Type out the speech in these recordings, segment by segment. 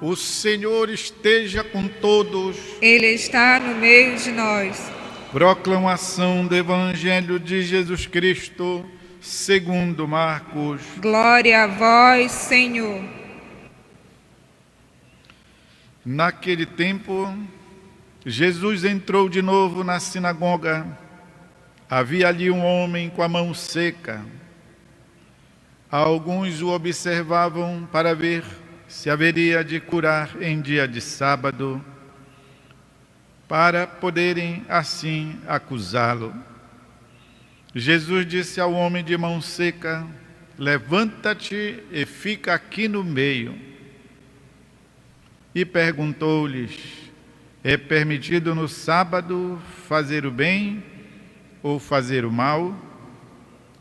O Senhor esteja com todos. Ele está no meio de nós. Proclamação do Evangelho de Jesus Cristo, segundo Marcos. Glória a vós, Senhor. Naquele tempo, Jesus entrou de novo na sinagoga. Havia ali um homem com a mão seca. Alguns o observavam para ver se haveria de curar em dia de sábado, para poderem assim acusá-lo. Jesus disse ao homem de mão seca: levanta-te e fica aqui no meio. E perguntou-lhes: é permitido no sábado fazer o bem ou fazer o mal?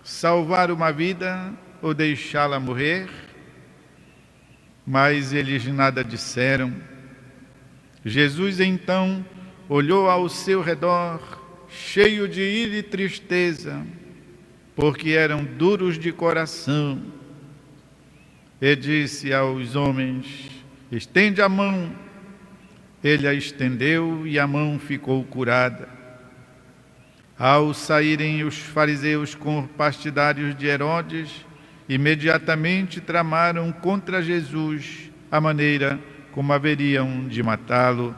Salvar uma vida ou deixá-la morrer? Mas eles nada disseram. Jesus então olhou ao seu redor, cheio de ira e tristeza, porque eram duros de coração, e disse aos homens: estende a mão. Ele a estendeu e a mão ficou curada. Ao saírem os fariseus com os partidários de Herodes, imediatamente tramaram contra Jesus a maneira como haveriam de matá-lo.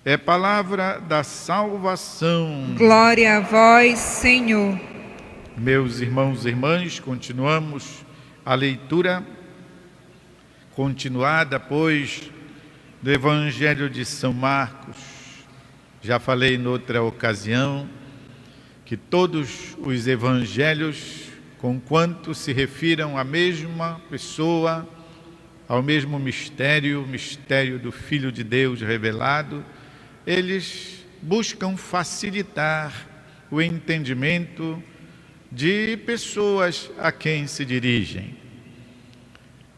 É palavra da salvação. Glória a vós, Senhor. Meus irmãos e irmãs, continuamos a leitura continuada, pois, do Evangelho de São Marcos. Já falei noutra ocasião que todos os evangelhos, conquanto se refiram à mesma pessoa, ao mesmo mistério, o mistério do Filho de Deus revelado, eles buscam facilitar o entendimento de pessoas a quem se dirigem.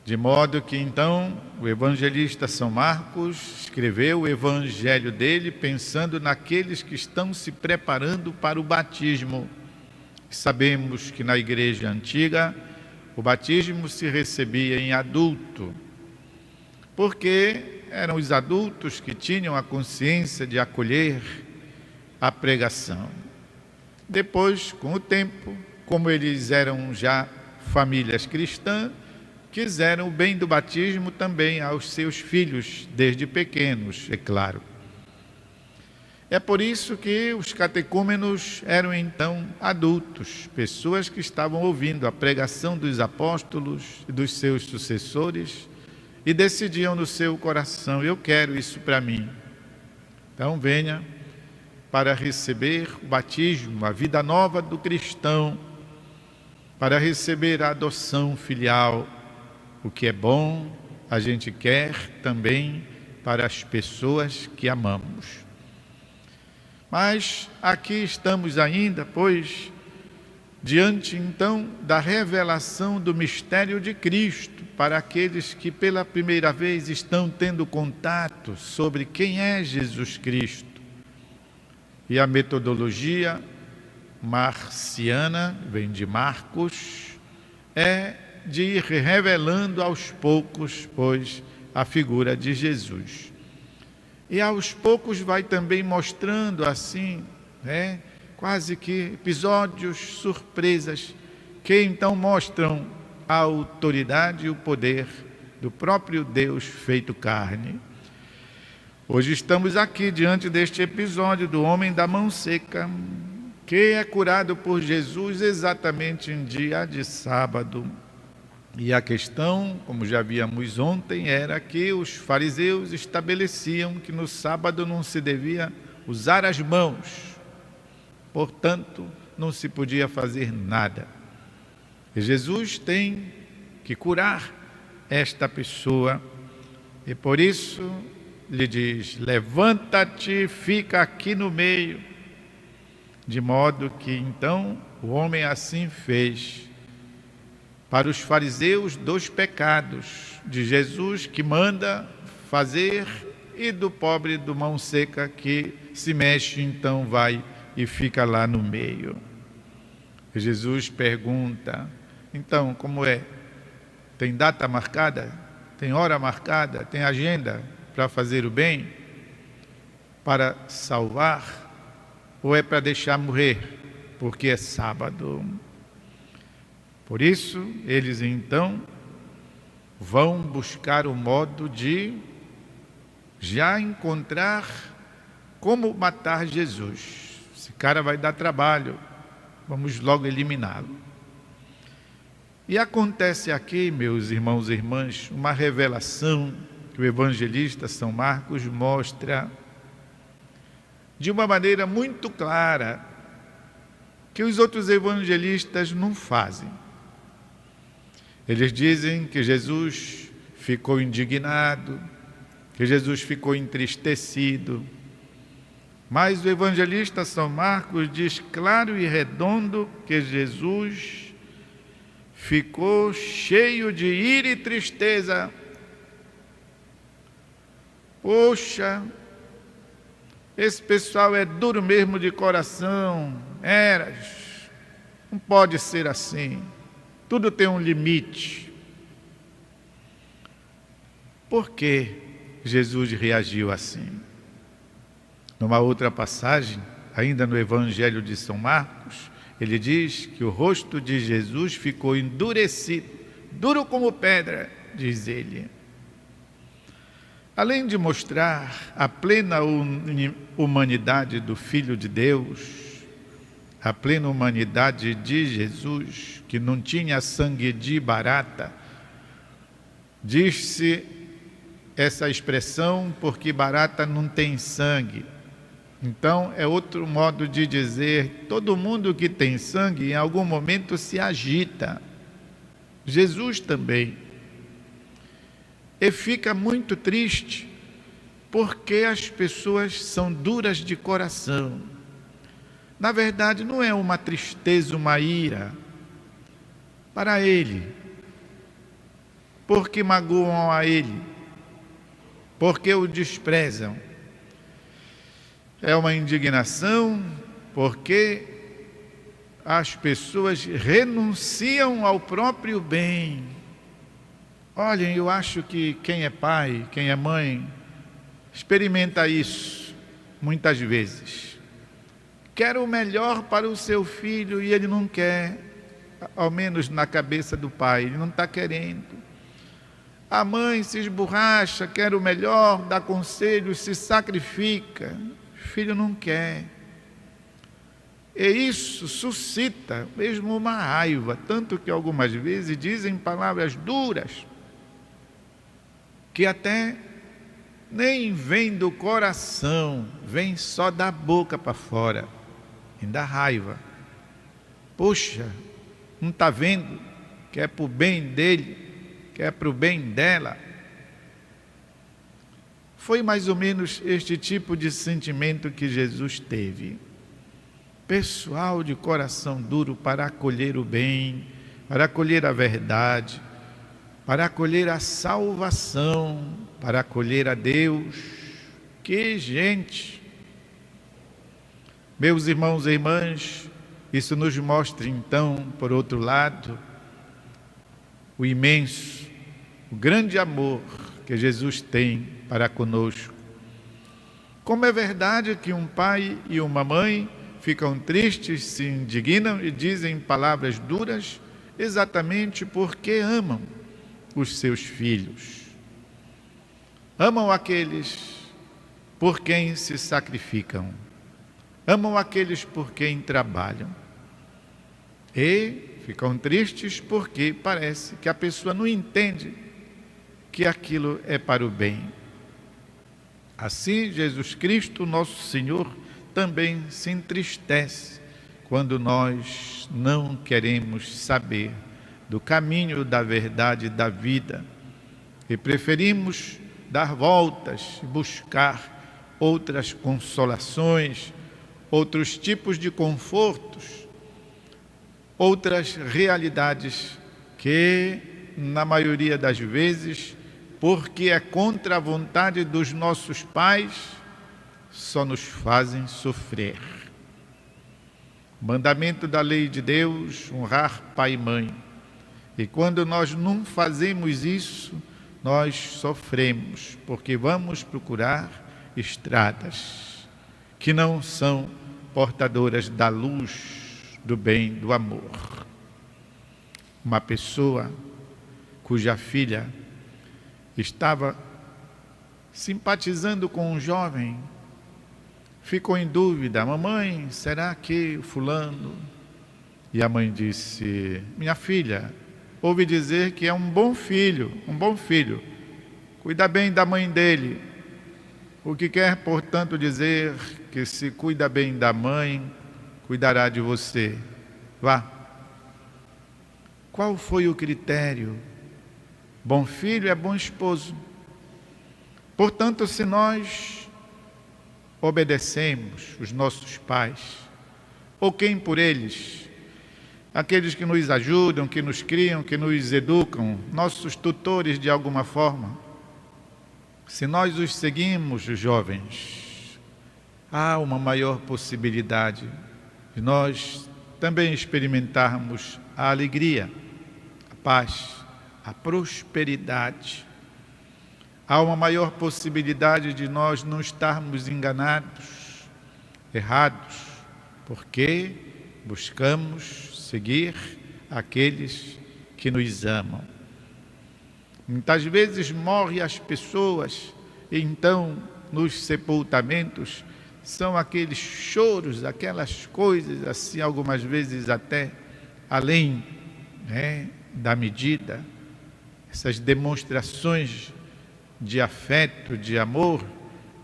De modo que, então, o evangelista São Marcos escreveu o evangelho dele pensando naqueles que estão se preparando para o batismo. Sabemos que na igreja antiga o batismo se recebia em adulto, porque eram os adultos que tinham a consciência de acolher a pregação. Depois, com o tempo, como eles eram já famílias cristãs, quiseram o bem do batismo também aos seus filhos, desde pequenos, é claro. É por isso que os catecúmenos eram então adultos, pessoas que estavam ouvindo a pregação dos apóstolos e dos seus sucessores e decidiam no seu coração: eu quero isso para mim. Então venha para receber o batismo, a vida nova do cristão, para receber a adoção filial. O que é bom, a gente quer também para as pessoas que amamos. Mas aqui estamos ainda, pois, diante então da revelação do mistério de Cristo para aqueles que pela primeira vez estão tendo contato sobre quem é Jesus Cristo. E a metodologia marciana, vem de Marcos, é de ir revelando aos poucos, pois, a figura de Jesus. E aos poucos vai também mostrando assim, quase que episódios, surpresas, que então mostram a autoridade e o poder do próprio Deus feito carne. Hoje estamos aqui diante deste episódio do homem da mão seca, que é curado por Jesus exatamente em dia de sábado. E a questão, como já víamos ontem, era que os fariseus estabeleciam que no sábado não se devia usar as mãos, portanto, não se podia fazer nada. E Jesus tem que curar esta pessoa, e por isso lhe diz: levanta-te, fica aqui no meio. De modo que então o homem assim fez. Para os fariseus, 2 pecados de Jesus que manda fazer e do pobre do mão seca que se mexe, então vai e fica lá no meio. Jesus pergunta: então, como é? Tem data marcada? tem hora marcada, tem agenda para fazer o bem, para salvar, ou é para deixar morrer, porque é sábado? Por isso, eles então vão buscar o modo de já encontrar como matar Jesus. Esse cara vai dar trabalho, vamos logo eliminá-lo. E acontece aqui, meus irmãos e irmãs, uma revelação que o evangelista São Marcos mostra de uma maneira muito clara, que os outros evangelistas não fazem. Eles dizem que Jesus ficou indignado, que Jesus ficou entristecido, mas o evangelista São Marcos diz claro e redondo que Jesus ficou cheio de ira e tristeza. Poxa, esse pessoal é duro mesmo de coração, não pode ser assim, tudo tem um limite. Por que Jesus reagiu assim? Numa outra passagem, ainda no Evangelho de São Marcos, ele diz que o rosto de Jesus ficou endurecido, duro como pedra, diz ele. Além de mostrar a plena humanidade do Filho de Deus, a plena humanidade de Jesus, que não tinha sangue de barata, diz-se essa expressão porque barata não tem sangue. Então, é outro modo de dizer, todo mundo que tem sangue, em algum momento se agita. Jesus também. E fica muito triste, porque as pessoas são duras de coração. Na verdade, não é uma tristeza, uma ira para ele, porque magoam a ele, porque o desprezam. É uma indignação porque as pessoas renunciam ao próprio bem. Olhem, eu acho que quem é pai, quem é mãe, experimenta isso muitas vezes. Quer o melhor para o seu filho e ele não quer, ao menos na cabeça do pai, ele não está querendo. A mãe se esborracha, quer o melhor, dá conselhos, se sacrifica. O filho não quer. E isso suscita mesmo uma raiva, tanto que algumas vezes dizem palavras duras, que até nem vem do coração, vem só da boca para fora, e dá raiva. Poxa, não está vendo que é para o bem dele, que é para o bem dela? Foi mais ou menos este tipo de sentimento que Jesus teve. Pessoal de coração duro para acolher o bem, para acolher a verdade, para acolher a salvação, para acolher a Deus. Que gente! Meus irmãos e irmãs, isso nos mostra então, por outro lado, o imenso, o grande amor que Jesus tem para conosco. Como é verdade que um pai e uma mãe ficam tristes, se indignam e dizem palavras duras, exatamente porque amam os seus filhos. Amam aqueles por quem se sacrificam. Amam aqueles por quem trabalham. E ficam tristes porque parece que a pessoa não entende que aquilo é para o bem. Assim, Jesus Cristo, nosso Senhor, também se entristece quando nós não queremos saber do caminho da verdade e da vida e preferimos dar voltas, buscar outras consolações, outros tipos de confortos, outras realidades que, na maioria das vezes, porque é contra a vontade dos nossos pais, só nos fazem sofrer. Mandamento da lei de Deus, honrar pai e mãe. E quando nós não fazemos isso, nós sofremos, porque vamos procurar estradas que não são portadoras da luz, do bem, do amor. Uma pessoa cuja filha estava simpatizando com um jovem, ficou em dúvida: mamãe, será que fulano? E a mãe disse: minha filha, ouvi dizer que é um bom filho, cuida bem da mãe dele. O que quer, portanto, dizer que se cuida bem da mãe, cuidará de você. Vá. Qual foi o critério? Bom filho é bom esposo. Portanto, se nós obedecemos os nossos pais, ou quem por eles, aqueles que nos ajudam, que nos criam, que nos educam, nossos tutores de alguma forma, se nós os seguimos, jovens, há uma maior possibilidade de nós também experimentarmos a alegria, a paz, a prosperidade. Há uma maior possibilidade de nós não estarmos enganados, errados, porque buscamos seguir aqueles que nos amam. Muitas vezes morrem as pessoas, e então nos sepultamentos são aqueles choros, aquelas coisas assim, algumas vezes até além da medida, essas demonstrações de afeto, de amor,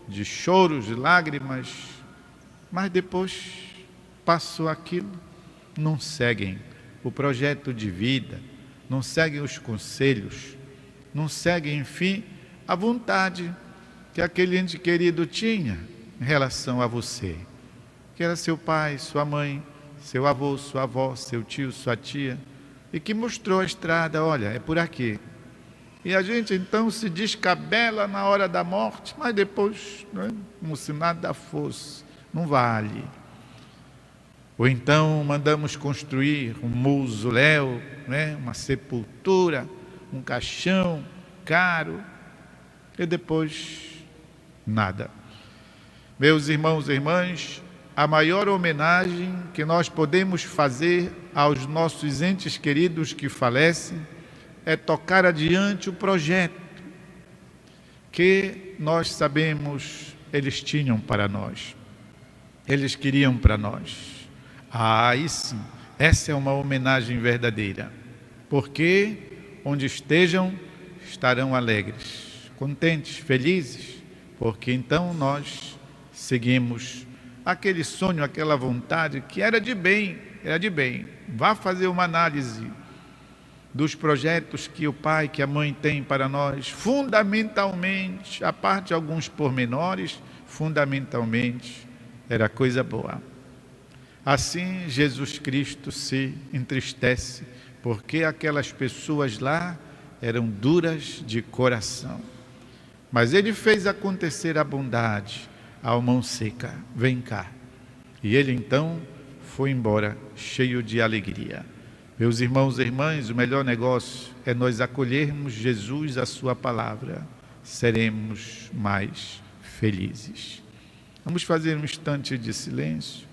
de choros, de lágrimas, mas depois passou aquilo, não seguem o projeto de vida, não seguem os conselhos, não seguem, enfim, a vontade que aquele ente querido tinha em relação a você, que era seu pai, sua mãe, seu avô, sua avó, seu tio, sua tia, e que mostrou a estrada: olha, é por aqui. E a gente então se descabela na hora da morte, mas depois, como se nada fosse, não vale. Ou então mandamos construir um mausoléu, uma sepultura, um caixão caro, e depois nada. Meus irmãos e irmãs, a maior homenagem que nós podemos fazer aos nossos entes queridos que falecem é tocar adiante o projeto que nós sabemos eles tinham para nós, eles queriam para nós. Aí sim, essa é uma homenagem verdadeira, porque onde estejam, estarão alegres, contentes, felizes, porque então nós seguimos aquele sonho, aquela vontade que era de bem. Vá fazer uma análise dos projetos que o pai, que a mãe tem para nós, fundamentalmente, a parte de alguns pormenores, fundamentalmente, era coisa boa. Assim, Jesus Cristo se entristece, porque aquelas pessoas lá eram duras de coração. Mas ele fez acontecer a bondade ao mão seca: vem cá. E ele então foi embora, cheio de alegria. Meus irmãos e irmãs, o melhor negócio é nós acolhermos Jesus, a sua palavra. Seremos mais felizes. Vamos fazer um instante de silêncio.